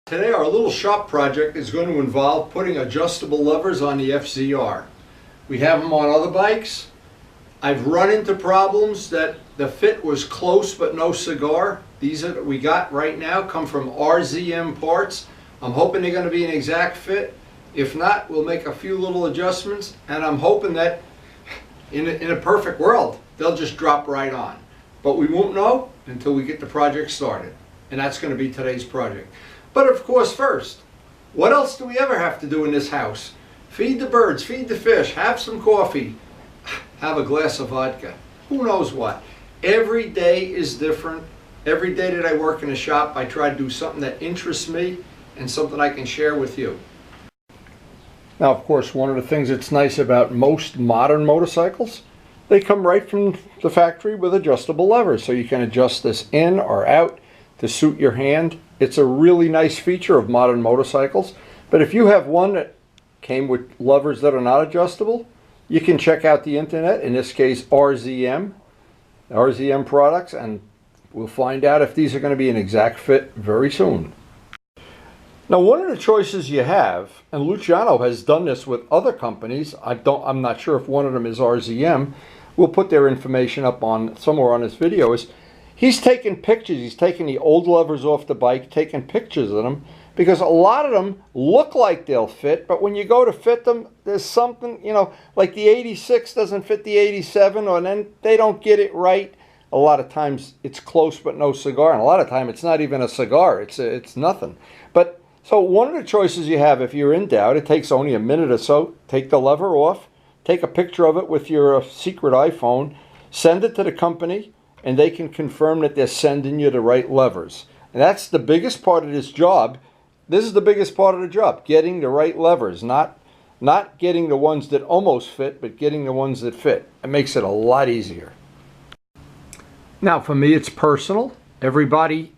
Today our little shop project is going to involve putting adjustable levers on the FZR. We have them on other bikes. I've run into problems that the fit was close but no cigar. These that we got right now come from RZM parts. I'm hoping they're going to be an exact fit. If not, we'll make a few little adjustments, and I'm hoping that in a perfect world they'll just drop right on. But we won't know until we get the project started, and that's going to be today's project. But of course, first, what else do we ever have to do in this house? Feed the birds, feed the fish, have some coffee, have a glass of vodka. Who knows what? Every day is different. Every day that I work in a shop, I try to do something that interests me and something I can share with you. Now, of course, one of the things that's nice about most modern motorcycles, they come right from the factory with adjustable levers, so you can adjust this in or out to suit your hand. It's a really nice feature of modern motorcycles. But if you have one that came with levers that are not adjustable, you can check out the internet, in this case RZM products, and we'll find out if these are going to be an exact fit very soon. Now, one of the choices you have, and Luciano has done this with other companies, I'm not sure if one of them is RZM, we'll put their information up on somewhere on this video, is he's taking pictures. He's taking the old levers off the bike, taking pictures of them, because a lot of them look like they'll fit, but when you go to fit them, there's something, you know, like the 86 doesn't fit the 87, or then they don't get it right. A lot of times it's close but no cigar, and a lot of time it's not even a cigar. It's nothing. But so one of the choices you have, if you're in doubt, it takes only a minute or so. Take the lever off, take a picture of it with your secret iPhone, send it to the company, and they can confirm that they're sending you the right levers. And that's the biggest part of this job. This is the biggest part of the job, getting the right levers, not getting the ones that almost fit, but getting the ones that fit. It makes it a lot easier. Now, for me, it's personal. Everybody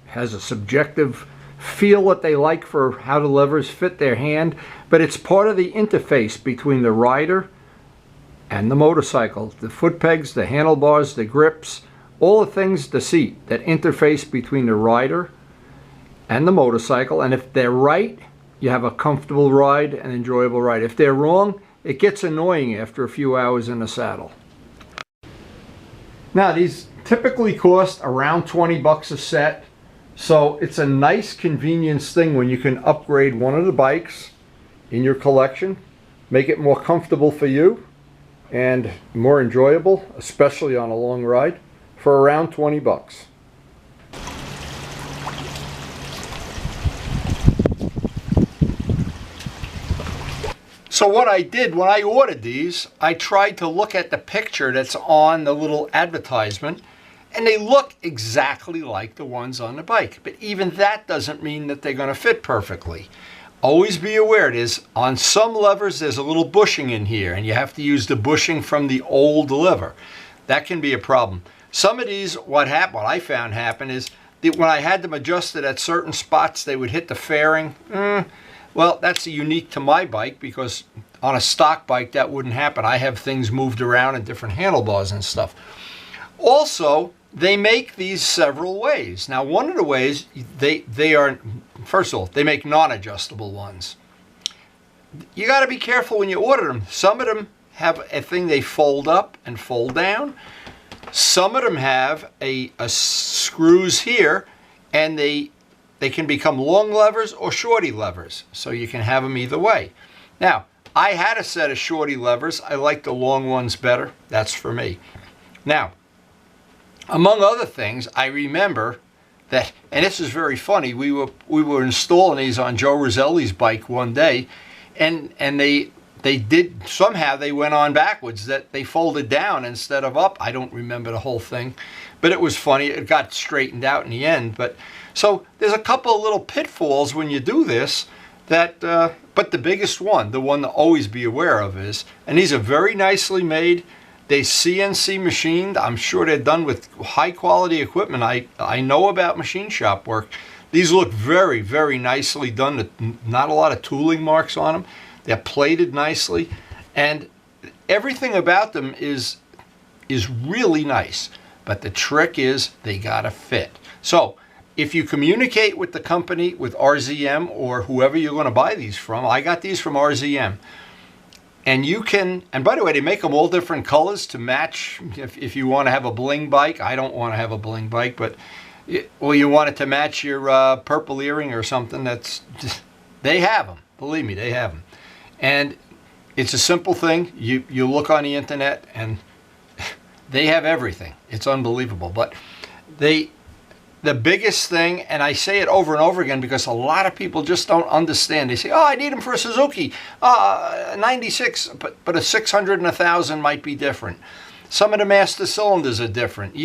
has a subjective feel what they like for how the levers fit their hand, but it's part of the interface between the rider and the motorcycle. The foot pegs, the handlebars, the grips, all the things, the seat, that interface between the rider and the motorcycle. And if they're right, you have a comfortable ride, an enjoyable ride. If they're wrong, it gets annoying after a few hours in the saddle. Now, these typically cost around 20 bucks a set, so it's a nice convenience thing when you can upgrade one of the bikes in your collection, make it more comfortable for you and more enjoyable, especially on a long ride, for around 20 bucks. So what I did when I ordered these, I tried to look at the picture that's on the little advertisement, and they look exactly like the ones on the bike. But even that doesn't mean that they're going to fit perfectly. Always be aware, on some levers there's a little bushing in here, and you have to use the bushing from the old lever. That can be a problem. Some of these, what I found happen is that when I had them adjusted at certain spots, they would hit the fairing. Well, that's unique to my bike, because on a stock bike that wouldn't happen. I have things moved around in different handlebars and stuff. Also, they make these several ways. Now, one of the ways they are, first of all, they make non-adjustable ones. You got to be careful when you order them. Some of them have a thing they fold up and fold down. Some of them have a screws here, and they can become long levers or shorty levers, so you can have them either way. Now, I had a set of shorty levers. I like the long ones better. That's for me. Now, among other things, I remember that, and this is very funny, we were installing these on Joe Roselli's bike one day, and they did, somehow they went on backwards, that they folded down instead of up. I don't remember the whole thing, but it was funny. It got straightened out in the end. But so there's a couple of little pitfalls when you do this, that but the biggest one, the one to always be aware of is, and these are very nicely made. They CNC machined. I'm sure they're done with high quality equipment. I know about machine shop work. These look very, very nicely done. Not a lot of tooling marks on them. They're plated nicely, and everything about them is really nice. But the trick is they gotta fit. So if you communicate with the company, with RZM or whoever you're going to buy these from, I got these from RZM. And you can, and by the way, they make them all different colors to match. If you want to have a bling bike, I don't want to have a bling bike, but well, you want it to match your purple earring or something. That's just, they have them. Believe me, they have them. And it's a simple thing. You look on the internet and they have everything. It's unbelievable. But the biggest thing, and I say it over and over again because a lot of people just don't understand. They say, oh, I need them for a Suzuki, 96, but a 600 and a 1000 might be different. Some of the master cylinders are different.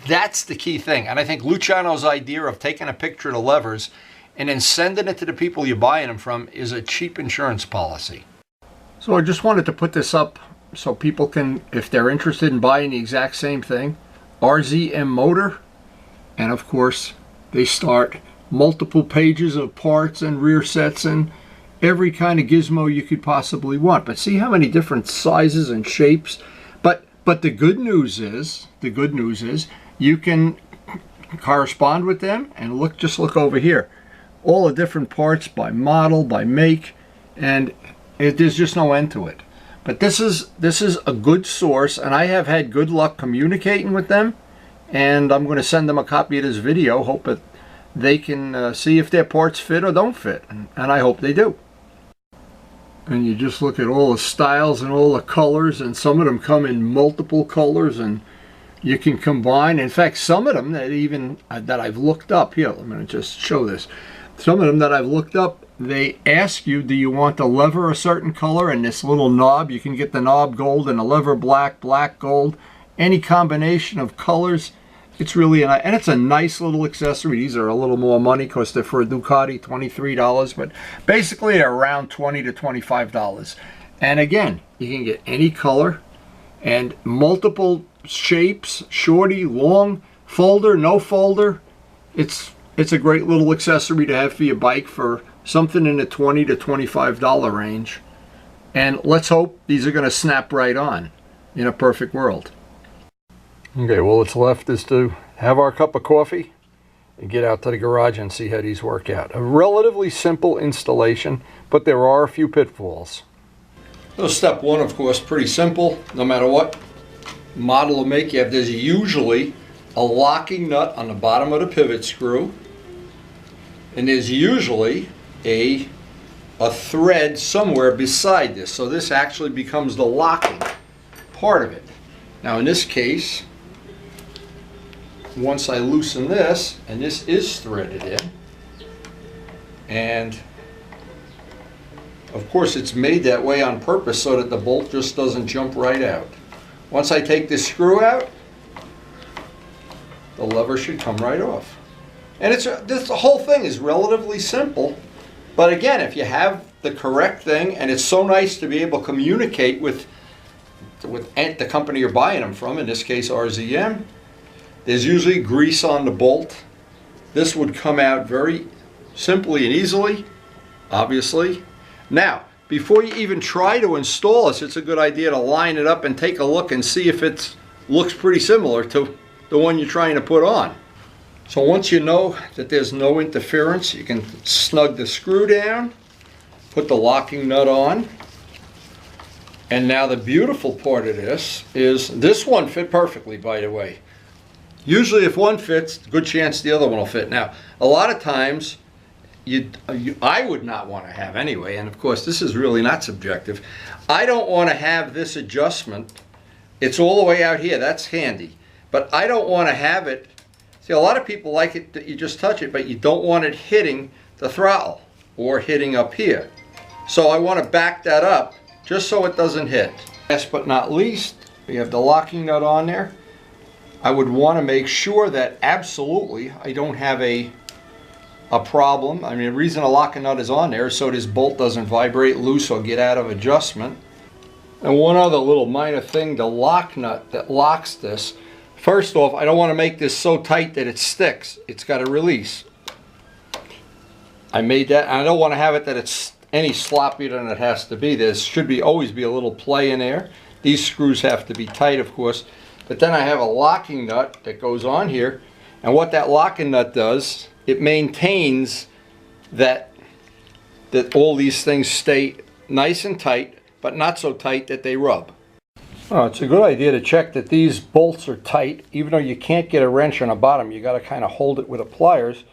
That's the key thing. And I think Luciano's idea of taking a picture of the levers and then sending it to the people you're buying them from is a cheap insurance policy. So I just wanted to put this up so people can, if they're interested in buying the exact same thing, RZM motor. And of course, they start multiple pages of parts and rear sets and every kind of gizmo you could possibly want. But see how many different sizes and shapes. But the good news is, you can correspond with them and just look over here. All the different parts by model, by make, and there's just no end to it. But this is a good source, and I have had good luck communicating with them. And I'm going to send them a copy of this video, hope that they can see if their parts fit or don't fit. And I hope they do. And you just look at all the styles and all the colors, and some of them come in multiple colors, and you can combine. In fact, some of them that I've looked up, here, I'm going to just show this. Some of them that I've looked up, they ask you, do you want the lever a certain color? And this little knob, you can get the knob gold and the lever black, black gold, any combination of colors. It's really and it's a nice little accessory. These are a little more money because they're for a Ducati, $23, but basically they're around $20 to $25. And again, you can get any color and multiple shapes, shorty, long, folder, no folder. It's a great little accessory to have for your bike for something in the $20 to $25 range. And let's hope these are going to snap right on in a perfect world. Okay, well, what's left is to have our cup of coffee and get out to the garage and see how these work out. A relatively simple installation, but there are a few pitfalls. So step one, of course, pretty simple. No matter what model or make you have, there's usually a locking nut on the bottom of the pivot screw, and there's usually a thread somewhere beside this. So this actually becomes the locking part of it. Now in this case, once I loosen this, and this is threaded in, and of course it's made that way on purpose so that the bolt just doesn't jump right out. Once I take this screw out, the lever should come right off. And the whole thing is relatively simple, but again, if you have the correct thing, and it's so nice to be able to communicate with the company you're buying them from, in this case RZM. There's usually grease on the bolt. This would come out very simply and easily, obviously. Now, before you even try to install this, it's a good idea to line it up and take a look and see if it looks pretty similar to the one you're trying to put on. So once you know that there's no interference, you can snug the screw down, put the locking nut on. And now the beautiful part of this is this one fit perfectly, by the way. Usually if one fits, good chance the other one will fit. Now, a lot of times, I would not want to have anyway, and of course this is really not subjective. I don't want to have this adjustment. It's all the way out here, that's handy. But I don't want to have it, see, a lot of people like it that you just touch it, but you don't want it hitting the throttle or hitting up here. So I want to back that up just so it doesn't hit. Last but not least, we have the locking nut on there. I would want to make sure that absolutely I don't have a problem. I mean, the reason a locking nut is on there is so this bolt doesn't vibrate loose or get out of adjustment. And one other little minor thing, the lock nut that locks this. First off, I don't want to make this so tight that it sticks. It's got to release. I made that, and I don't want to have it that it's any sloppier than it has to be. There should always be a little play in there. These screws have to be tight, of course. But then I have a locking nut that goes on here, And what that locking nut does, it maintains that all these things stay nice and tight, but not so tight that they rub. Oh, it's a good idea to check that these bolts are tight. Even though you can't get a wrench on the bottom, you got to kind of hold it with the pliers,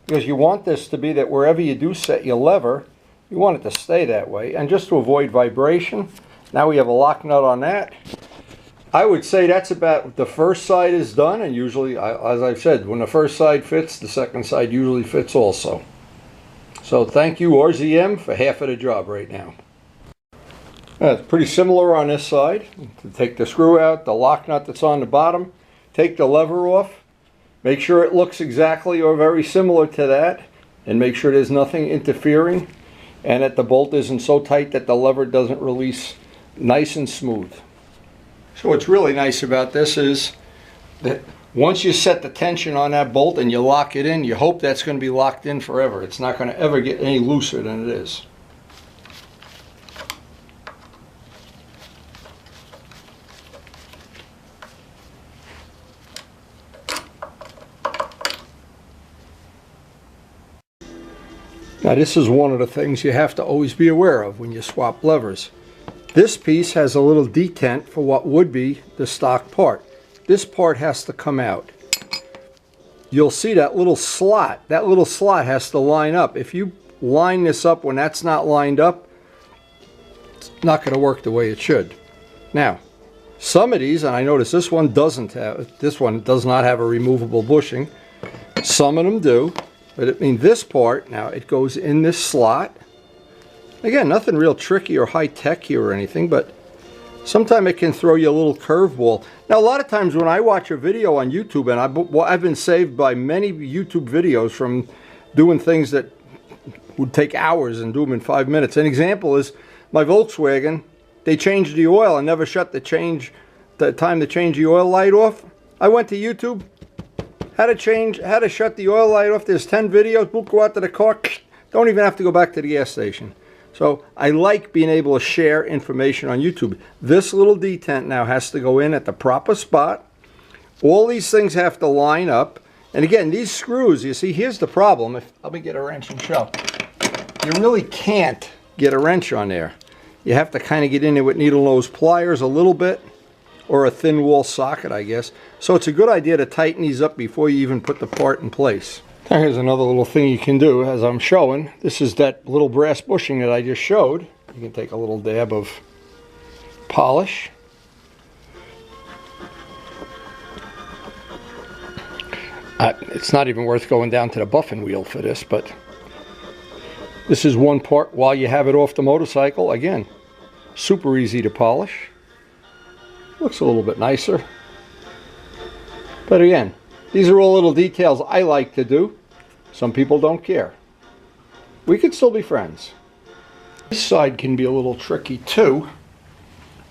because you want this to be that wherever you do set your lever, you want it to stay that way. And just to avoid vibration, now we have a lock nut on that. I would say that's about the first side is done, and usually, as I've said, when the first side fits, the second side usually fits also. So thank you, RZM, for half of the job right now. It's pretty similar on this side. To take the screw out, the lock nut that's on the bottom, take the lever off, make sure it looks exactly or very similar to that, and make sure there's nothing interfering, and that the bolt isn't so tight that the lever doesn't release, nice and smooth. So what's really nice about this is that once you set the tension on that bolt and you lock it in, you hope that's going to be locked in forever. It's not going to ever get any looser than it is. Now this is one of the things you have to always be aware of when you swap levers. This piece has a little detent for what would be the stock part. This part has to come out. You'll see that little slot. That little slot has to line up. If you line this up when that's not lined up, it's not going to work the way it should. Now, some of these, and I notice this one does not have a removable bushing. Some of them do. But I mean, this part, now it goes in this slot. Again, nothing real tricky or high-tech here or anything, but sometimes it can throw you a little curveball. Now, a lot of times when I watch a video on YouTube, and I've been saved by many YouTube videos from doing things that would take hours and do them in 5 minutes. An example is my Volkswagen. They changed the oil and never shut the time to change the oil light off. I went to YouTube. How to shut the oil light off. There's 10 videos. We'll go out to the car. Don't even have to go back to the gas station. So I like being able to share information on YouTube. This little detent now has to go in at the proper spot. All these things have to line up. And again, these screws, you see, here's the problem. Let me get a wrench and show. You really can't get a wrench on there. You have to kind of get in there with needle nose pliers a little bit, or a thin wall socket, I guess. So it's a good idea to tighten these up before you even put the part in place. Now here's another little thing you can do as I'm showing. This is that little brass bushing that I just showed. You can take a little dab of polish. It's not even worth going down to the buffing wheel for this, but this is one part while you have it off the motorcycle. Again, super easy to polish. Looks a little bit nicer. But again, these are all little details I like to do. Some people don't care. We could still be friends. This side can be a little tricky too,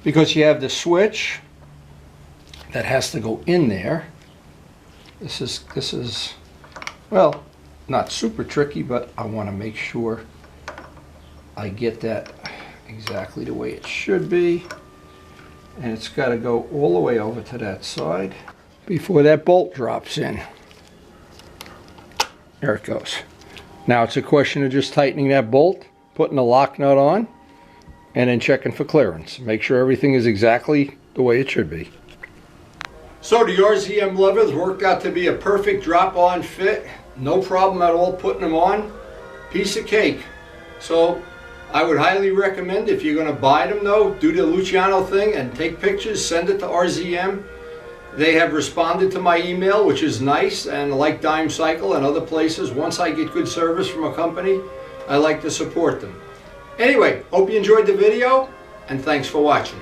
because you have the switch that has to go in there. This is, well, not super tricky, but I want to make sure I get that exactly the way it should be. And it's got to go all the way over to that side before that bolt drops in. There it goes. Now it's a question of just tightening that bolt, putting the lock nut on, and then checking for clearance. Make sure everything is exactly the way it should be. So the RZM levers worked out to be a perfect drop-on fit. No problem at all putting them on. Piece of cake. So I would highly recommend, if you're going to buy them though, do the Luciano thing and take pictures, send it to RZM. They have responded to my email, which is nice, and like Dime Cycle and other places, once I get good service from a company, I like to support them. Anyway, hope you enjoyed the video, and thanks for watching.